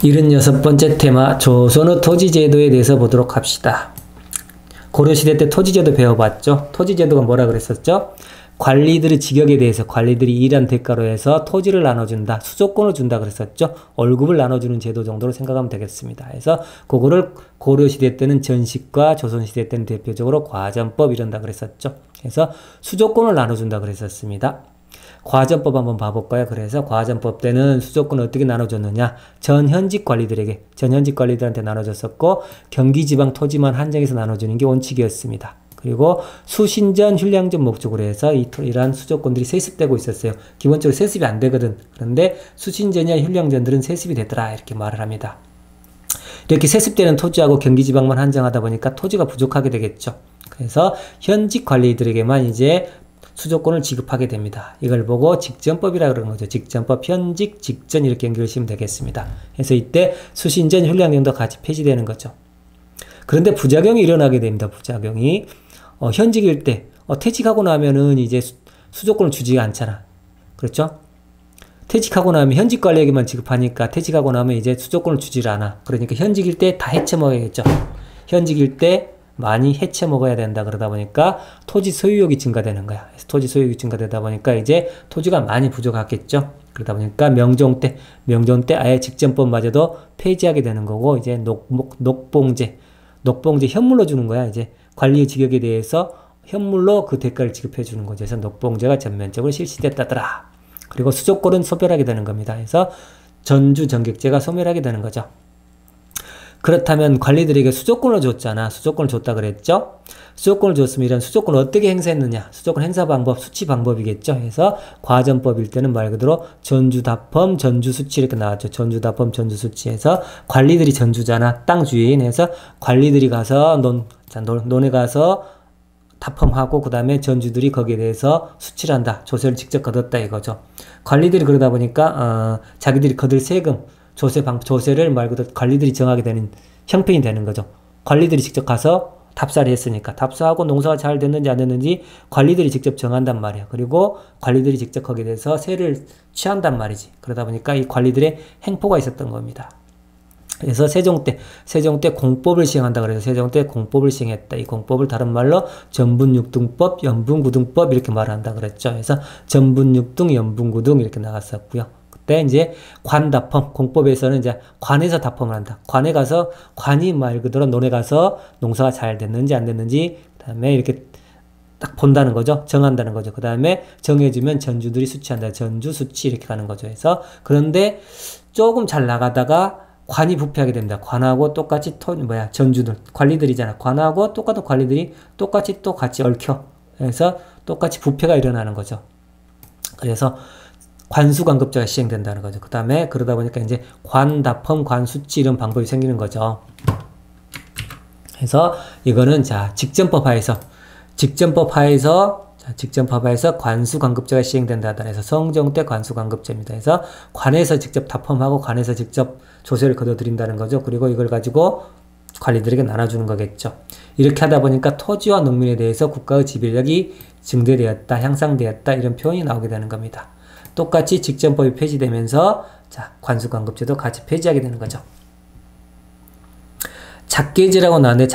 76번째 테마, 조선의 토지제도에 대해서 보도록 합시다. 고려시대 때 토지제도 배워봤죠? 토지제도가 뭐라 그랬었죠? 관리들의 직역에 대해서 관리들이 일한 대가로 해서 토지를 나눠준다, 수조권을 준다 그랬었죠? 월급을 나눠주는 제도 정도로 생각하면 되겠습니다. 그래서 그거를 고려시대 때는 전식과 조선시대 때는 대표적으로 과전법 이런다 그랬었죠? 그래서 수조권을 나눠준다 그랬었습니다. 과전법 한번 봐볼까요? 그래서 과전법 때는 수조권을 어떻게 나눠줬느냐? 전현직 관리들한테 나눠줬었고, 경기지방 토지만 한정해서 나눠주는 게 원칙이었습니다. 그리고 수신전, 휴량전 목적으로 해서 이러한 수조권들이 세습되고 있었어요. 기본적으로 세습이 안 되거든. 그런데 수신전이나 휴량전들은 세습이 되더라. 이렇게 말을 합니다. 이렇게 세습되는 토지하고 경기지방만 한정하다 보니까 토지가 부족하게 되겠죠. 그래서 현직 관리들에게만 이제 수조권을 지급하게 됩니다. 이걸 보고 직전법이라고 그러는 거죠. 직전법, 현직, 직전 이렇게 연결하시면 되겠습니다. 그래서 이때 수신전, 휴량전도 같이 폐지되는 거죠. 그런데 부작용이 일어나게 됩니다. 부작용이 현직일 때 퇴직하고 나면은 이제 수조권을 주지 않잖아. 그렇죠? 퇴직하고 나면 현직 관리에게만 지급하니까 퇴직하고 나면 이제 수조권을 주질 않아. 그러니까 현직일 때 다 해쳐 먹어야겠죠. 현직일 때 많이 해쳐 먹어야 된다. 그러다 보니까 토지 소유욕이 증가되는 거야. 그래서 토지 소유욕이 증가되다 보니까 이제 토지가 많이 부족하겠죠. 그러다 보니까 명종 때 아예 직전법마저도 폐지하게 되는 거고, 이제 녹봉제 현물로 주는 거야. 이제 관리 직역에 대해서 현물로 그 대가를 지급해 주는 거죠. 그래서 녹봉제가 전면적으로 실시됐다더라. 그리고 수조권은 소멸하게 되는 겁니다. 그래서 전주정객제가 소멸하게 되는 거죠. 그렇다면 관리들에게 수조권을 줬잖아. 수조권을 줬다 그랬죠? 수조권을 줬으면 이런 수조권을 어떻게 행사했느냐? 수조권 행사 방법, 수치 방법이겠죠? 그래서 과전법일 때는 말 그대로 전주다펌, 전주수치 이렇게 나왔죠. 전주다펌, 전주수치에서 관리들이 전주잖아. 땅 주인. 해서 관리들이 가서 논에 가서 다펌하고 그 다음에 전주들이 거기에 대해서 수치를 한다. 조세를 직접 거뒀다 이거죠. 관리들이 그러다 보니까 자기들이 거둘 세금, 조세를 말 그대로 관리들이 정하게 되는 형편이 되는 거죠. 관리들이 직접 가서 답사를 했으니까 답사하고 농사가 잘 됐는지 안 됐는지 관리들이 직접 정한단 말이에요. 그리고 관리들이 직접 거기에 대해서 세를 취한단 말이지. 그러다 보니까 이 관리들의 행포가 있었던 겁니다. 그래서 세종 때 공법을 시행한다 그래서 세종 때 공법을 시행했다. 이 공법을 다른 말로 전분육등법, 연분구등법 이렇게 말한다 그랬죠. 그래서 전분육등, 연분구등 이렇게 나갔었고요. 그때 이제 관다펌, 공법에서는 이제 관에서 다펌을 한다. 관이 말 그대로 논에 가서 농사가 잘 됐는지 안 됐는지 그다음에 이렇게 딱 본다는 거죠. 정한다는 거죠. 그 다음에 정해주면 전주들이 수치한다. 전주 수치 이렇게 가는 거죠. 그런데 조금 잘 나가다가 관이 부패하게 됩니다. 관하고 똑같이 전주들 관리들이잖아. 관하고 똑같은 관리들이 똑같이 또 같이 얽혀. 그래서 똑같이 부패가 일어나는 거죠. 그래서 관수관급제가 시행된다는 거죠. 그 다음에 그러다 보니까 이제 관다펌, 관수치 이런 방법이 생기는 거죠. 그래서 이거는 직전법 하에서 관수관급제가 시행된다. 그래서 성종 때 관수관급제입니다. 그래서 관에서 직접 다펌하고 관에서 직접 조세를 거둬들인다는 거죠. 그리고 이걸 가지고 관리들에게 나눠주는 거겠죠. 이렇게 하다 보니까 토지와 농민에 대해서 국가의 지배력이 증대되었다, 향상되었다 이런 표현이 나오게 되는 겁니다. 똑같이 직전법이 폐지되면서 관수관급제도 같이 폐지하게 되는 거죠. 작계지라고 나왔는데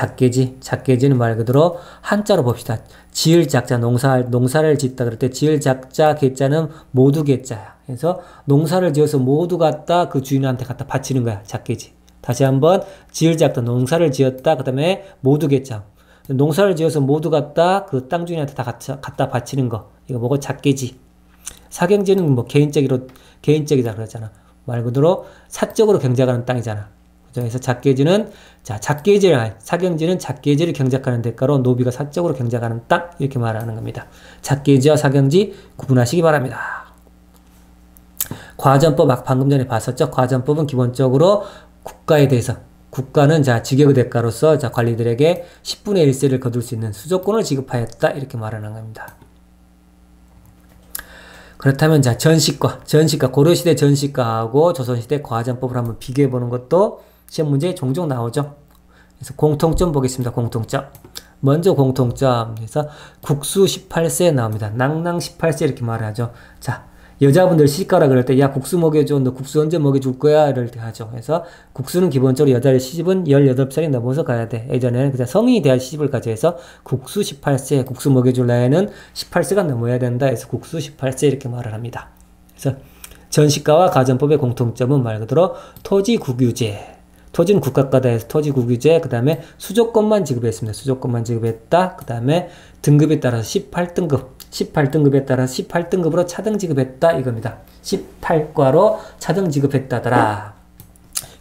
작계지는 말 그대로 한자로 봅시다. 지을 작자, 농사를 짓다 그럴 때 지을 작자, 계자는 모두 계자야. 그래서 농사를 지어서 모두 갖다 그 주인한테 갖다 바치는 거야. 작계지. 다시 한번 지을 작다, 농사를 지었다. 그 다음에 모두 계자. 농사를 지어서 모두 갖다 그 땅 주인한테 다 갖다 바치는 거. 이거 뭐고 작계지. 사경지는 개인적이다 그러잖아. 말 그대로 사적으로 경작하는 땅이잖아. 그래서 사경지는 작계지를 경작하는 대가로 노비가 사적으로 경작하는 땅 이렇게 말하는 겁니다. 작계지와 사경지 구분하시기 바랍니다. 과전법 방금 전에 봤었죠. 과전법은 기본적으로 국가에 대해서 국가는 직역의 대가로서 관리들에게 10분의 1세를 거둘 수 있는 수조권을 지급하였다 이렇게 말하는 겁니다. 그렇다면 전시과 고려시대 전시과하고 조선시대 과전법을 한번 비교해 보는 것도 시험 문제에 종종 나오죠. 그래서 공통점 보겠습니다. 공통점. 먼저 공통점. 그래서 국수 18세 나옵니다. 낭낭 18세 이렇게 말을 하죠. 여자분들 시집가라 그럴 때, 야, 국수 먹여줘. 너 국수 언제 먹여줄 거야? 이럴 때 하죠. 그래서 국수는 기본적으로 여자의 시집은 18살이 넘어서 가야 돼. 예전에는 그냥 성인이 돼야 시집을 가죠. 해서 국수 18세, 국수 먹여줄 나이는 18세가 넘어야 된다. 해서 국수 18세 이렇게 말을 합니다. 그래서 전시가와 가전법의 공통점은 말 그대로 토지 국유제. 토지는 국가가다 해서 토지 국유제, 그 다음에 수조권만 지급했습니다. 수조권만 지급했다. 그 다음에 등급에 따라서 18등급. 18등급에 따라 18등급으로 차등 지급했다 이겁니다. 18과로 차등 지급했다더라.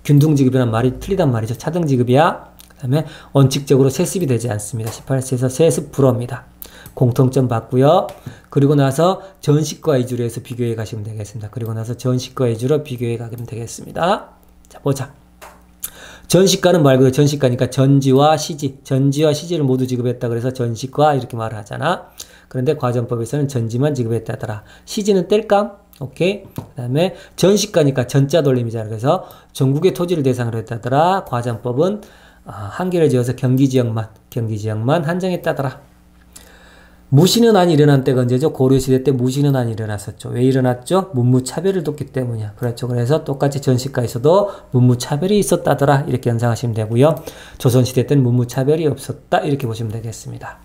균등 지급이란 말이 틀리단 말이죠. 차등 지급이야. 그 다음에 원칙적으로 세습이 되지 않습니다. 18세에서 세습 불허입니다. 공통점 봤고요. 그리고 나서 전시과 위주로 해서 비교해 가시면 되겠습니다. 그리고 나서 전시과 위주로 비교해 가면 되겠습니다. 자, 보자. 전시가는 말 그대로 전시가니까 전지와 시지, 전지와 시지를 모두 지급했다 그래서 전시가 이렇게 말을 하잖아. 그런데 과전법에서는 전지만 지급했다더라. 시지는 뗄감, 오케이. 그 다음에 전시가니까 전자 돌림이잖아. 그래서 전국의 토지를 대상으로 했다더라. 과전법은 한계를 지어서 경기지역만 한정했다더라. 무신은안이 일어난 때가 언제죠? 고려시대 때 무신은안이 일어났었죠. 왜 일어났죠? 문무차별을 뒀기 때문이야. 그렇죠. 그래서 똑같이 전시가에서도 문무차별이 있었다더라. 이렇게 연상하시면 되고요. 조선시대 때는 문무차별이 없었다. 이렇게 보시면 되겠습니다.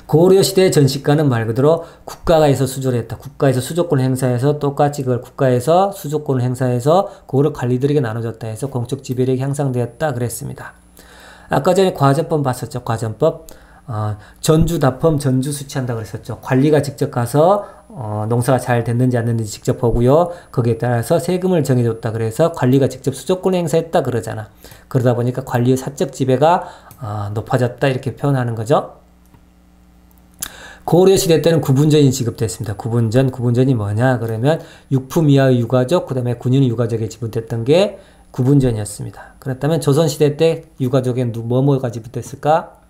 고려시대 전시가는 말 그대로 국가에서 수조를 했다. 국가에서 수조권 행사해서 똑같이 그걸 국가에서 수조권을 행사해서 그거를 관리들에게 나눠줬다 해서 공적 지배력이 향상되었다. 그랬습니다. 아까 전에 과전법 봤었죠. 과전법. 전주납품, 전주수치한다 그랬었죠. 관리가 직접 가서 농사가 잘 됐는지 안 됐는지 직접 보고요. 거기에 따라서 세금을 정해줬다 그래서 관리가 직접 수조권을 행사했다 그러잖아. 그러다 보니까 관리의 사적 지배가 높아졌다 이렇게 표현하는 거죠. 고려시대 때는 구분전이 지급됐습니다. 구분전이 뭐냐 그러면 육품 이하의 유가족, 그 다음에 군인 유가족에 지급됐던 게 구분전이었습니다. 그렇다면 조선시대 때 유가족에 뭐가 지급됐을까?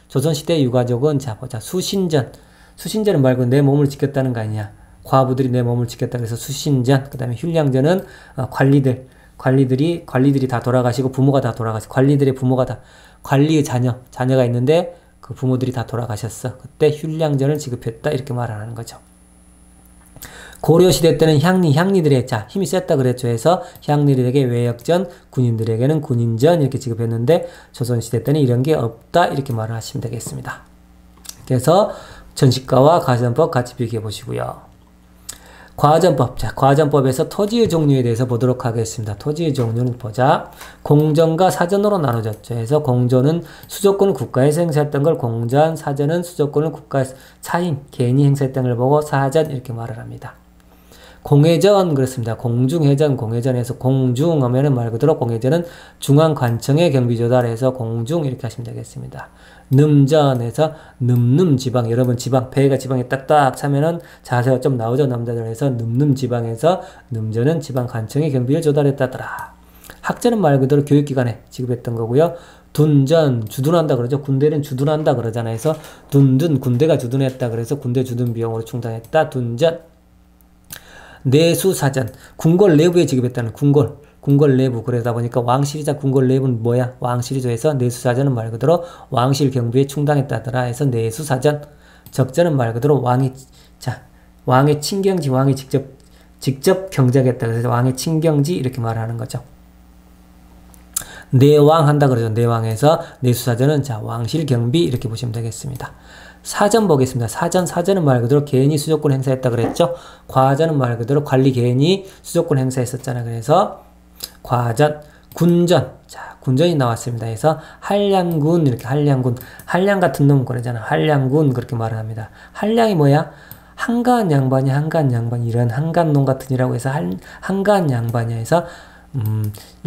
조선시대 유가족은 자 보자. 수신전. 수신전은 말고 내 몸을 지켰다는 거 아니야. 과부들이 내 몸을 지켰다 그래서 수신전. 그 다음에 흉량전은 관리들이 다 돌아가시고 부모가 다 돌아가시고 관리들의 부모가 다 관리의 자녀가 있는데 그 부모들이 다 돌아가셨어. 그때 흉량전을 지급했다 이렇게 말하는 거죠. 고려시대 때는 향리들의 힘이 셌다 그랬죠. 해서 향리들에게 외역전, 군인들에게는 군인전 이렇게 지급했는데 조선시대 때는 이런 게 없다 이렇게 말을 하시면 되겠습니다. 그래서 전시가와 과전법 같이 비교해 보시고요. 과전법. 과전법에서 토지의 종류에 대해서 보도록 하겠습니다. 토지의 종류는 보자. 공전과 사전으로 나눠졌죠. 그래서 공전은 수조권을 국가에서 행사했던 걸 공전, 사전은 수조권을 국가에서 개인이 행사했던 걸 보고 사전 이렇게 말을 합니다. 공회전 그렇습니다. 공중회전, 공회전에서 공중 하면은 말 그대로 공회전은 중앙관청의 경비조달해서 공중 이렇게 하시면 되겠습니다. num전에서 num지방, 여러분 배가 지방에 딱딱 차면은 자세가 좀 나오죠. 남자들 해서 num지방에서 num전은 지방관청의 경비를 조달했다더라. 학전은 말 그대로 교육기관에 지급했던 거고요. 둔전, 주둔한다 그러죠. 군대는 주둔한다 그러잖아요. 그래서 군대가 주둔했다 그래서 군대 주둔 비용으로 충당했다. 둔전. 내수사전, 궁궐 내부에 지급했다는 궁궐 내부. 그러다 보니까 왕실이자 궁궐 내부는 뭐야? 왕실이죠. 해서 내수사전은 말 그대로 왕실 경비에 충당했다더라 해서 내수사전. 적전은 말 그대로 왕의 친경지, 왕이 직접 경작했다. 그래서 왕의 친경지 이렇게 말하는 거죠. 내왕 한다 그러죠. 내왕에서 내수사전은 왕실 경비 이렇게 보시면 되겠습니다. 사전 보겠습니다. 사전은 말 그대로 개인이 수조권 행사했다 그랬죠. 과전은 말 그대로 관리 개인이 수조권 행사했었잖아. 그래서 과전, 군전. 군전이 나왔습니다. 그래서 한량군 이렇게 한량 같은 놈 그러잖아. 한량군 그렇게 말을 합니다. 한량이 뭐야? 한가한 양반이 이런 한간놈 같으니라고 해서 한가한 양반이야 해서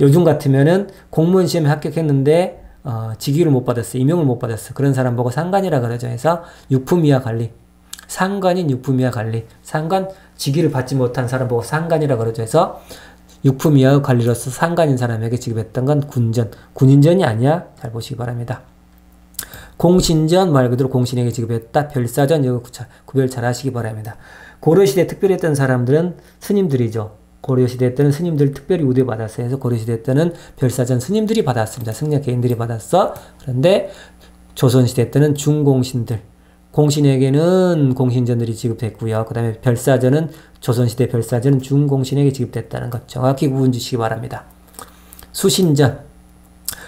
요즘 같으면은 공무원 시험에 합격했는데 직위를 못 받았어. 임용을 못 받았어. 그런 사람 보고 상관이라 그러죠. 해서 육품이하 관리. 상관인 육품이하 관리. 상관 직위를 받지 못한 사람 보고 상관이라 그러죠. 해서 육품이하 관리로서 상관인 사람에게 지급했던 건 군전. 군인전이 아니야. 잘 보시기 바랍니다. 공신전 말 그대로 공신에게 지급했다. 별사전 이거 구별 잘 하시기 바랍니다. 고려시대 특별히 했던 사람들은 스님들이죠. 고려시대 때는 스님들 특별히 우대받았어요. 그래서 고려시대 때는 별사전 스님들이 받았습니다. 승려 개인들이 받았어. 그런데 조선시대 때는 중공신들, 공신에게는 공신전들이 지급됐고요. 그 다음에 별사전은 조선시대 별사전은 중공신에게 지급됐다는 것 정확히 구분 주시기 바랍니다. 수신전,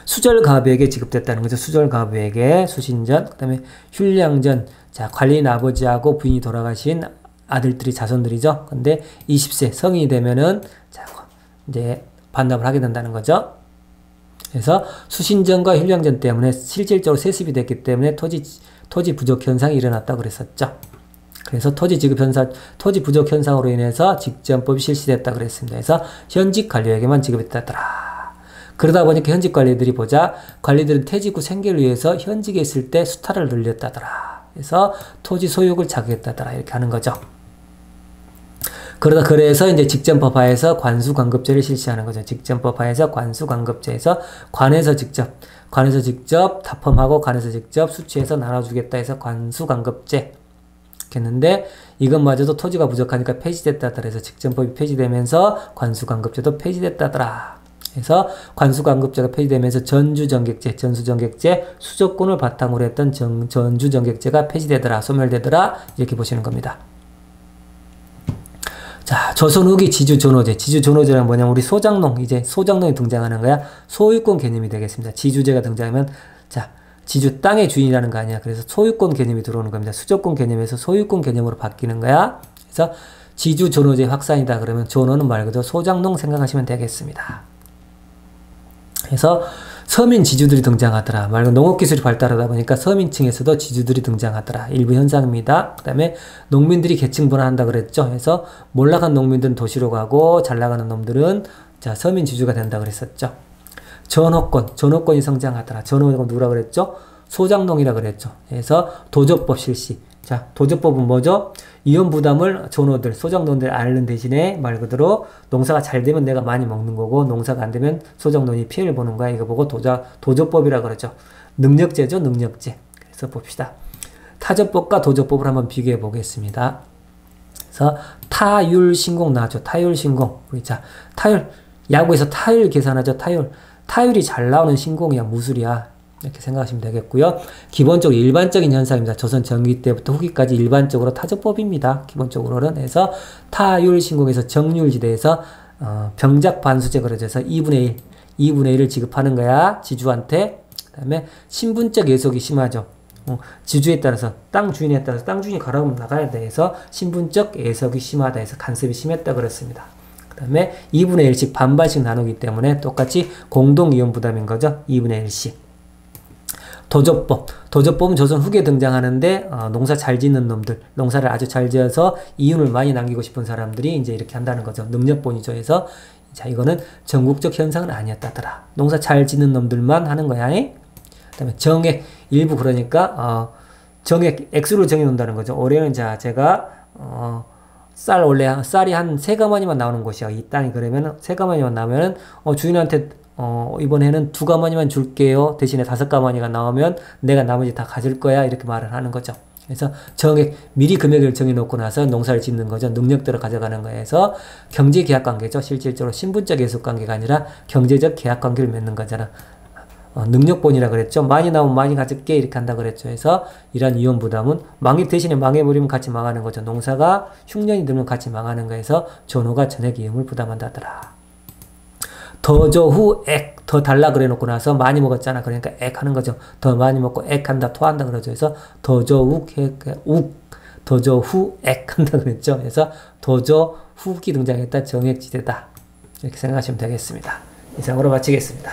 수절가부에게 지급됐다는 거죠. 수절가부에게 수신전, 그 다음에 율량전, 자, 관리인 아버지하고 부인이 돌아가신 아들들이 자손들이죠. 근데 20세 성인이 되면은, 자, 이제 반납을 하게 된다는 거죠. 그래서 수신전과 율량전 때문에 실질적으로 세습이 됐기 때문에 토지 부족 현상이 일어났다고 그랬었죠. 그래서 토지 부족 현상으로 인해서 직전법이 실시됐다고 그랬습니다. 그래서 현직 관료에게만 지급했다더라. 그러다 보니까 현직 관리들이 관리들은 퇴직 후 생계를 위해서 현직에 있을 때 수탈을 늘렸다더라. 그래서 토지 소유욕을 자극했다더라. 이렇게 하는 거죠. 그래서 이제 직전법하에서 관수관급제를 실시하는 거죠. 직전법하에서 관수관급제에서 관에서 직접 납품하고 관에서 직접 수취해서 나눠주겠다 해서 관수관급제 했는데 이것마저도 토지가 부족하니까 폐지됐다더라. 해서 직전법이 폐지되면서 관수관급제도 폐지됐다더라. 그래서 관수관급제가 폐지되면서 전주정객제, 수조권을 바탕으로 했던 전주정객제가 폐지되더라, 소멸되더라 이렇게 보시는 겁니다. 자, 조선 후기 지주존호제. 지주존호제란 뭐냐면 우리 소장농이 등장하는 거야. 소유권 개념이 되겠습니다. 지주제가 등장하면 자, 지주 땅의 주인이라는 거 아니야. 그래서 소유권 개념이 들어오는 겁니다. 수조권 개념에서 소유권 개념으로 바뀌는 거야. 그래서 지주존호제 확산이다 그러면 존호는 말 그대로 소장농 생각하시면 되겠습니다. 그래서 서민 지주들이 등장하더라. 말고 농업기술이 발달하다 보니까 서민층에서도 지주들이 등장하더라. 일부 현상입니다. 그 다음에 농민들이 계층 분화한다 그랬죠. 그래서 몰락한 농민들은 도시로 가고 잘 나가는 놈들은 자 서민 지주가 된다 그랬었죠. 전호권이 성장하더라. 전호권 누구라 그랬죠? 소장농이라 그랬죠. 그래서 도적법 실시. 자, 도적법은 뭐죠? 이혼 부담을 전호들, 소장농들 앓는 대신에 말 그대로 농사가 잘 되면 내가 많이 먹는 거고 농사가 안 되면 소장농이 피해를 보는 거야. 이거 보고 도적법이라 그러죠. 능력제죠, 능력제. 그래서 봅시다. 타적법과 도적법을 한번 비교해 보겠습니다. 그래서 타율신공 나왔죠. 타율신공. 우리 자, 야구에서 타율 계산하죠. 타율이 잘 나오는 신공이야, 무술이야. 이렇게 생각하시면 되겠고요. 기본적으로 일반적인 현상입니다. 조선 전기 때부터 후기까지 일반적으로 타적법입니다. 기본적으로는. 해서 타율신공에서 정률지대에서 병작 반수제 그려져서 2분의 1을 지급하는 거야. 지주한테. 그 다음에 신분적 예속이 심하죠. 지주에 따라서 땅 주인에 따라서 땅 주인이 가라면 나가야 돼 해서 신분적 예속이 심하다 해서 간섭이 심했다 그랬습니다. 그 다음에 2분의 1씩 반반씩 나누기 때문에 똑같이 공동이혼 부담인 거죠. 2분의 1씩. 도적법은 조선 후기에 등장하는데 농사 잘 짓는 놈들, 농사를 아주 잘 지어서 이윤을 많이 남기고 싶은 사람들이 이제 이렇게 한다는 거죠. 능력본이죠. 해서 자 이거는 전국적 현상은 아니었다더라. 농사 잘 짓는 놈들만 하는 거야. 그다음에 정액 일부 그러니까 정액 액수를 정해놓는다는 거죠. 올해는 자 제가 원래 쌀이 한 3가마니만 나오는 곳이야. 이 땅이 그러면 3가마니만 나오면은 주인한테 이번에는 2가마니만 줄게요. 대신에 5가마니가 나오면 내가 나머지 다 가질 거야. 이렇게 말을 하는 거죠. 그래서 미리 금액을 정해놓고 나서 농사를 짓는 거죠. 능력대로 가져가는 거에서 경제계약관계죠. 실질적으로 신분적 예속관계가 아니라 경제적 계약관계를 맺는 거잖아. 능력본이라 그랬죠. 많이 나오면 많이 가질게 이렇게 한다 그랬죠. 그래서 이런 이혼 부담은 대신에 망해버리면 같이 망하는 거죠. 농사가 흉년이 들면 같이 망하는 거에서 전호가 전액 이혼을 부담한다더라. 더조 액, 더 달라 그래 놓고 나서 많이 먹었잖아. 그러니까 액 하는 거죠. 더 많이 먹고 액한다, 토한다 그러죠. 그래서 더조 액 한다 그랬죠. 그래서 더조 훅이 등장했다. 정액지대다. 이렇게 생각하시면 되겠습니다. 이상으로 마치겠습니다.